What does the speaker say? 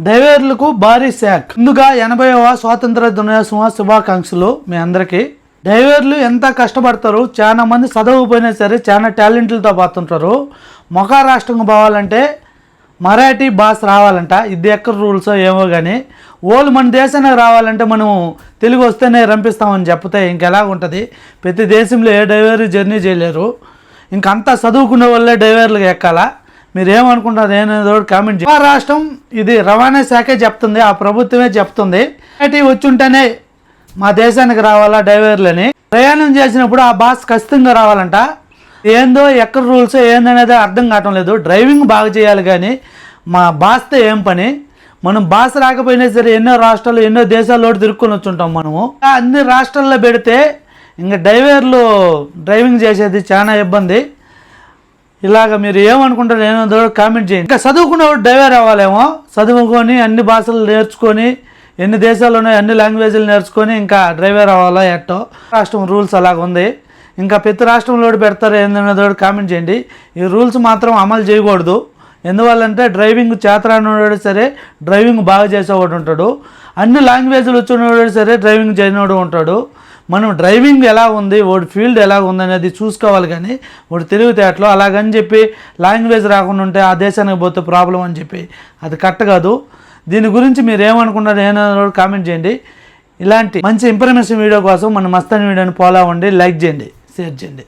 డ్రైవర్లకు భారీ శాక్. ముందుగా 80వ స్వాతంత్ర దినోత్సవ శుభాకాంక్షలు మీ అందరికీ. డ్రైవర్లు ఎంత కష్టపడతారు, చాలా మంది చదవకపోయినా సరే చాలా టాలెంట్లతో పోతుంటారు. మొఖ రాష్ట్రం పోవాలంటే మరాఠీ భాష రావాలంట. ఇది ఎక్కడ రూల్సో ఏమో కానీ వాళ్ళు మన దేశానికి రావాలంటే మనం తెలుగు వస్తేనే రంపిస్తామని చెప్తే ఇంకెలా ఉంటుంది. ప్రతి దేశంలో ఏ డ్రైవర్ జర్నీ చేయలేరు. ఇంకంతా చదువుకునే వాళ్ళే డ్రైవర్లుగా ఎక్కాలా. మీరు ఏమనుకుంటారు ఏదో కామెంట్ చేయండి. రాష్ట్రం ఇది రవాణా శాఖే చెప్తుంది, ఆ ప్రభుత్వమే చెప్తుంది. మరాఠీ వచ్చుంటేనే మా దేశానికి రావాలా డ్రైవర్లని. ప్రయాణం చేసినప్పుడు ఆ భాష ఖచ్చితంగా రావాలంట. ఏందో ఎక్కడ రూల్స్ ఏందనేది అర్థం కావటం లేదు. డ్రైవింగ్ బాగా చేయాలి కానీ మా భాషతో ఏం పని. మనం భాష రాకపోయినా సరే ఎన్నో రాష్ట్రాలు ఎన్నో దేశాల్లో తిరుక్కొని వచ్చుంటాం మనము. అన్ని రాష్ట్రాల్లో పెడితే ఇంకా డ్రైవర్లు డ్రైవింగ్ చేసేది చాలా ఇబ్బంది. ఇలాగ మీరు ఏమనుకుంటారు ఏదో కామెంట్ చేయండి. ఇంకా చదువుకున్నవాడు డ్రైవర్ అవ్వాలేమో, చదువుకొని అన్ని భాషలు నేర్చుకొని ఎన్ని దేశాల్లోనో అన్ని లాంగ్వేజ్లు నేర్చుకొని ఇంకా డ్రైవర్ అవ్వాలా ఎట్టో. రాష్ట్రం రూల్స్ అలాగ ఉంది. ఇంకా ప్రతి రాష్ట్రంలో పెడతారు ఏందనేది కామెంట్ చేయండి. ఈ రూల్స్ మాత్రం అమలు చేయకూడదు. ఎందువల్లంటే డ్రైవింగ్ చేతరానివాడు సరే డ్రైవింగ్ బాగా చేసేవాడు ఉంటాడు, అన్ని లాంగ్వేజ్లు వచ్చినవాడు సరే డ్రైవింగ్ చేయనివాడు ఉంటాడు. మనం డ్రైవింగ్ ఎలా ఉంది, వాడి ఫీల్డ్ ఎలా ఉంది అనేది చూసుకోవాలి కానీ వాడు తెలివితేటలో అలాగని చెప్పి లాంగ్వేజ్ రాకుండా ఉంటే ఆ దేశానికి పోతే ప్రాబ్లం అని చెప్పి అది కరెక్ట్ కాదు. దీని గురించి మీరు ఏమనుకుంటారు ఏదో కామెంట్ చేయండి. ఇలాంటి మంచి ఇన్ఫర్మేషన్ వీడియో కోసం మన మస్తాన్ వీడియోని ఫాలో అవ్వండి, లైక్ చేయండి, షేర్ చేయండి.